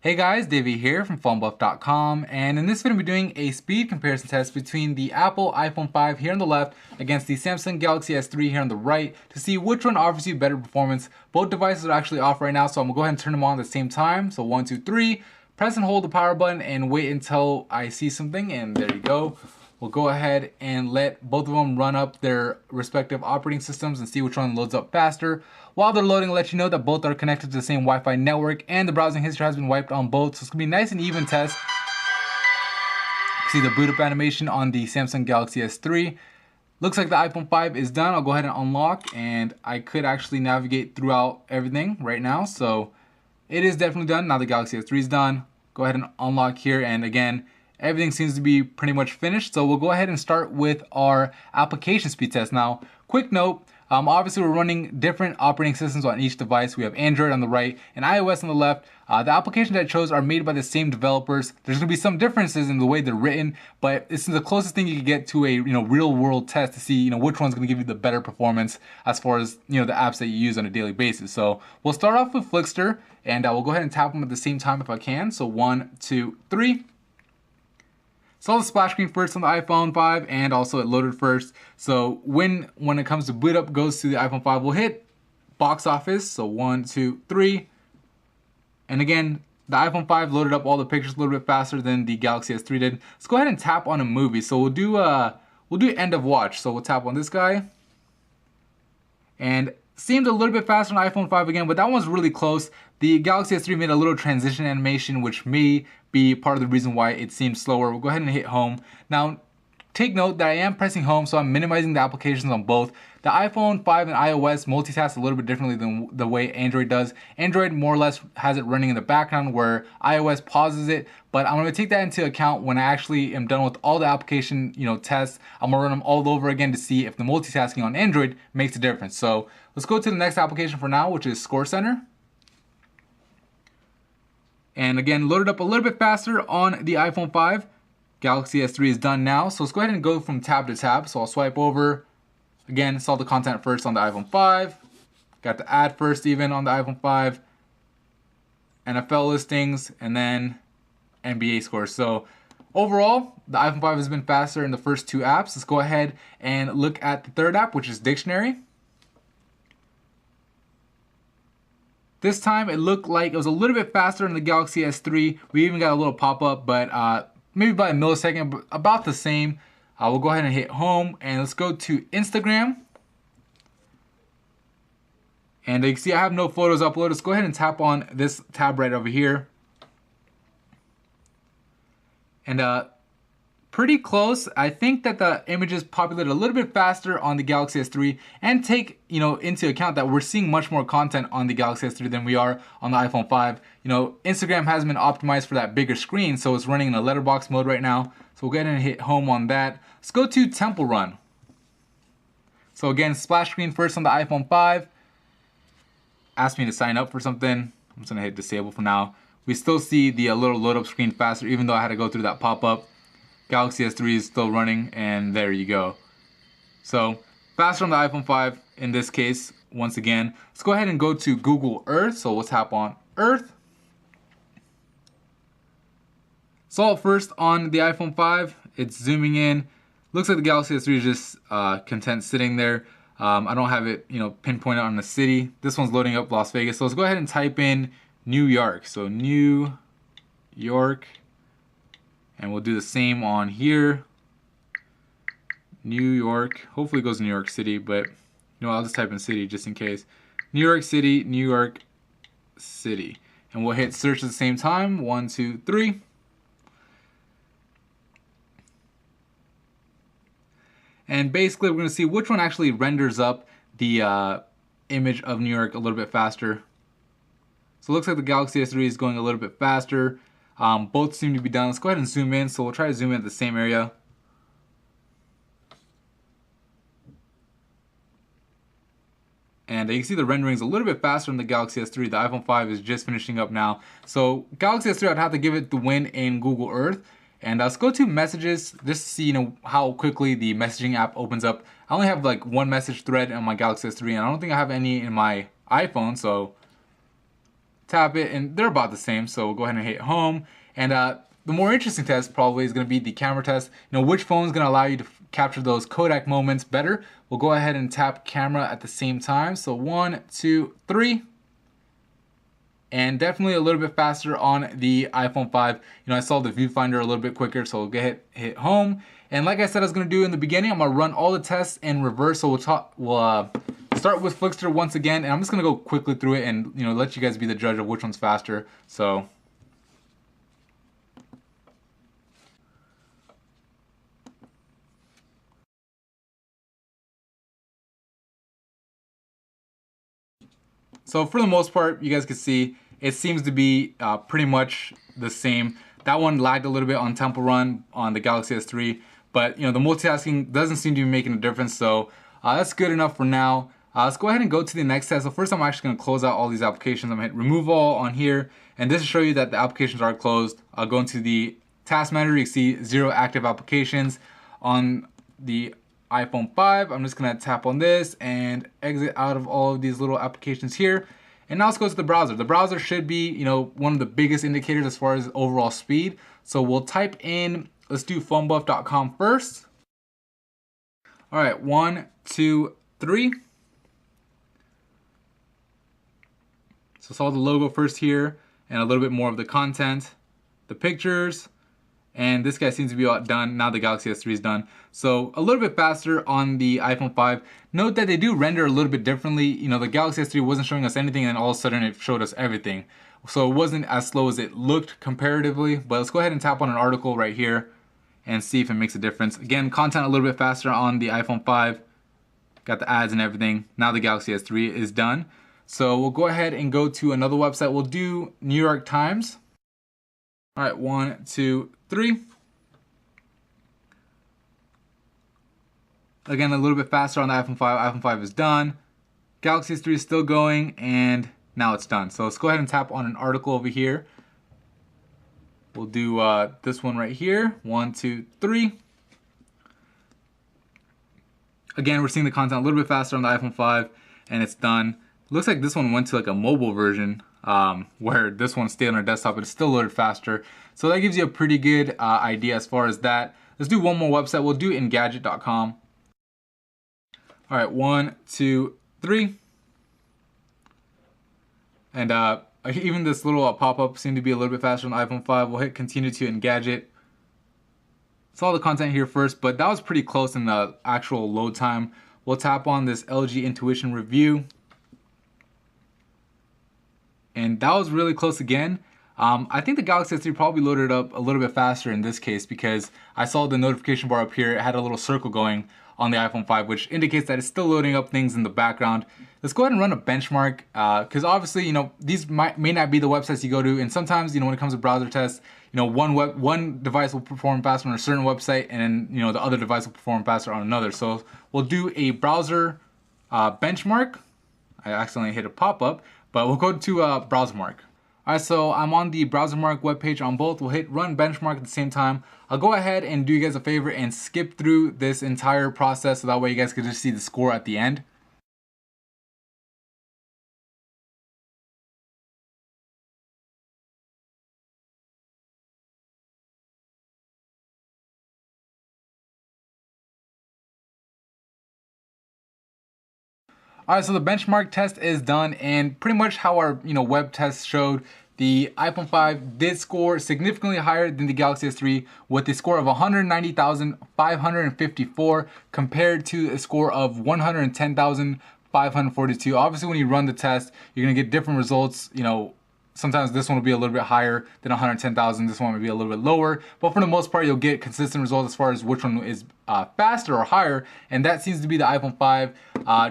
Hey guys, Davey here from PhoneBuff.com, and in this video we're doing a speed comparison test between the Apple iPhone 5 here on the left against the Samsung Galaxy S3 here on the right to see which one offers you better performance. Both devices are actually off right now, so I'm gonna go ahead and turn them on at the same time. So 1, 2, 3, press and hold the power button and wait until I see something, and there you go. We'll go ahead and let both of them run up their respective operating systems and see which one loads up faster. While they're loading, I'll let you know that both are connected to the same Wi-Fi network and the browsing history has been wiped on both. So it's gonna be a nice and even test. See the boot up animation on the Samsung Galaxy S3. Looks like the iPhone 5 is done. I'll go ahead and unlock, and I could actually navigate throughout everything right now. So it is definitely done. Now the Galaxy S3 is done. Go ahead and unlock here, and again, everything seems to be pretty much finished. So we'll go ahead and start with our application speed test. Now, quick note, obviously we're running different operating systems on each device. We have Android on the right and iOS on the left. The applications I chose are made by the same developers. There's gonna be some differences in the way they're written, but it's the closest thing you can get to a real world test to see which one's gonna give you the better performance as far as the apps that you use on a daily basis. So we'll start off with Flickster, and we'll go ahead and tap them at the same time if I can. So 1, 2, 3. Saw the splash screen first on the iPhone 5, and also it loaded first. So when it comes to boot up goes to the iPhone 5, we'll hit box office. So 1, 2, 3. And again, the iPhone 5 loaded up all the pictures a little bit faster than the Galaxy S3 did. Let's go ahead and tap on a movie. So we'll do end of watch. So we'll tap on this guy. And seemed a little bit faster on iPhone 5 again, but that one's really close. The Galaxy S3 made a little transition animation, which may be part of the reason why it seems slower. We'll go ahead and hit home. Now, take note that I am pressing home, so I'm minimizing the applications on both. The iPhone 5 and iOS multitask a little bit differently than the way Android does. Android more or less has it running in the background, where iOS pauses it, but I'm gonna take that into account when I actually am done with all the application tests. I'm gonna run them all over again to see if the multitasking on Android makes a difference. So let's go to the next application for now, which is Score Center. And again, loaded up a little bit faster on the iPhone 5. Galaxy S3 is done now. So let's go ahead and go from tab to tab. So I'll swipe over. Again, saw the content first on the iPhone 5. Got the ad first even on the iPhone 5. NFL listings, and then NBA scores. So overall, the iPhone 5 has been faster in the first two apps. Let's go ahead and look at the third app, which is Dictionary. This time it looked like it was a little bit faster in the Galaxy S3. We even got a little pop-up, but maybe by a millisecond, but about the same. We'll go ahead and hit home, and let's go to Instagram. And you can see I have no photos uploaded. Let's go ahead and tap on this tab right over here. And pretty close. I think that the images populated a little bit faster on the Galaxy S3, and take into account that we're seeing much more content on the Galaxy S3 than we are on the iPhone 5. Instagram has been optimized for that bigger screen, so it's running in a letterbox mode right now. So we'll go ahead and hit home on that. Let's go to Temple Run. So again, splash screen first on the iPhone 5. Asked me to sign up for something. I'm just gonna hit disable for now. We still see the little load up screen faster, even though I had to go through that pop-up. Galaxy S3 is still running, and there you go. So faster on the iPhone 5 in this case. Once again, let's go ahead and go to Google Earth. So we'll tap on Earth. Saw it first on the iPhone 5. It's zooming in. Looks like the Galaxy S3 is just content sitting there. I don't have it pinpointed on the city. This one's loading up Las Vegas. So let's go ahead and type in New York. So New York. And we'll do the same on here. New York. Hopefully it goes to New York City, but I'll just type in city just in case. New York City, New York City. And we'll hit search at the same time. 1, 2, 3. And basically we're going to see which one actually renders up the image of New York a little bit faster. So it looks like the Galaxy S3 is going a little bit faster. Both seem to be done. Let's go ahead and zoom in. So we'll try to zoom in at the same area. And you can see the rendering is a little bit faster on the Galaxy S3. The iPhone 5 is just finishing up now. So Galaxy S3, I'd have to give it the win in Google Earth. And let's go to messages just to see how quickly the messaging app opens up. I only have like one message thread on my Galaxy S3, and I don't think I have any in my iPhone. So tap it, and they're about the same. So we'll go ahead and hit home. And the more interesting test probably is going to be the camera test. You know, which phone is going to allow you to capture those Kodak moments better. We'll go ahead and tap camera at the same time. So 1, 2, 3. And definitely a little bit faster on the iPhone 5. You know, I saw the viewfinder a little bit quicker, so we'll hit home. And like I said I was gonna do in the beginning, I'm gonna run all the tests in reverse. So we'll start with Flixster once again, and I'm just gonna go quickly through it and, you know, let you guys be the judge of which one's faster. So for the most part, you guys can see it seems to be pretty much the same. That one lagged a little bit on Temple Run on the Galaxy S3, but you know, the multitasking doesn't seem to be making a difference, so that's good enough for now. Let's go ahead and go to the next test. So first I'm actually going to close out all these applications. I'm going to hit remove all on here, and this will show you that the applications are closed. I'll go into the task manager. You can see 0 active applications on the iPhone 5. I'm just going to tap on this and exit out of all of these little applications here. And now let's go to the browser. The browser should be, you know, one of the biggest indicators as far as overall speed. So we'll type in, let's do phonebuff.com first. All right, 1, 2, 3. So saw the logo first here and a little bit more of the content, the pictures, and this guy seems to be all done. Now the Galaxy S3 is done. So a little bit faster on the iPhone 5. Note that they do render a little bit differently. You know, the Galaxy S3 wasn't showing us anything, and all of a sudden it showed us everything. So it wasn't as slow as it looked comparatively. But let's go ahead and tap on an article right here and see if it makes a difference. Again, content a little bit faster on the iPhone 5. Got the ads and everything. Now the Galaxy S3 is done. So we'll go ahead and go to another website. We'll do New York Times. All right, 1, 2, 3. Again, a little bit faster on the iPhone 5. iPhone 5 is done. Galaxy S3 is still going, and now it's done. So let's go ahead and tap on an article over here. We'll do this one right here. 1, 2, 3. Again, we're seeing the content a little bit faster on the iPhone 5, and it's done. Looks like this one went to like a mobile version, where this one stayed on our desktop, but it's still loaded faster. So that gives you a pretty good idea as far as that. Let's do one more website. We'll do Engadget.com. All right, 1, 2, 3. And even this little pop-up seemed to be a little bit faster on the iPhone 5. We'll hit continue to Engadget. Saw the content here first, but that was pretty close in the actual load time. We'll tap on this LG Intuition review. And that was really close again. I think the Galaxy S3 probably loaded up a little bit faster in this case because I saw the notification bar up here. It had a little circle going on the iPhone 5, which indicates that it's still loading up things in the background. Let's go ahead and run a benchmark because obviously, you know, these may not be the websites you go to, and sometimes, you know, when it comes to browser tests, you know, one device will perform faster on a certain website, and then, you know, the other device will perform faster on another. So we'll do a browser benchmark. I accidentally hit a pop-up, but we'll go to BrowserMark. Alright, so I'm on the BrowserMark webpage on both. We'll hit run benchmark at the same time. I'll go ahead and do you guys a favor and skip through this entire process so that way you guys can just see the score at the end. Alright, so the benchmark test is done, and pretty much how our web test showed, the iPhone 5 did score significantly higher than the Galaxy S3 with a score of 190,554 compared to a score of 110,542. Obviously, when you run the test, you're gonna get different results. You know, sometimes this one will be a little bit higher than 110,000. This one will be a little bit lower, but for the most part, you'll get consistent results as far as which one is faster or higher, and that seems to be the iPhone 5.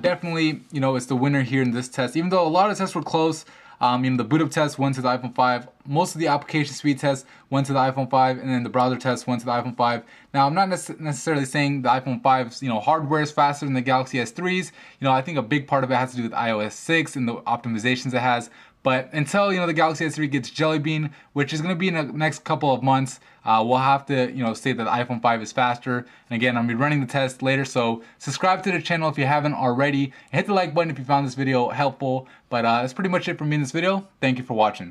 Definitely, you know, it's the winner here in this test. Even though a lot of tests were close, the boot up test went to the iPhone 5. Most of the application speed tests went to the iPhone 5, and then the browser test went to the iPhone 5. Now, I'm not necessarily saying the iPhone 5's hardware is faster than the Galaxy S3's. I think a big part of it has to do with iOS 6 and the optimizations it has. But until the Galaxy S3 gets Jelly Bean, which is going to be in the next couple of months, we'll have to say that the iPhone 5 is faster. And again, I'm gonna be running the test later, so subscribe to the channel if you haven't already, and hit the like button if you found this video helpful. But that's pretty much it from me in this video. Thank you for watching.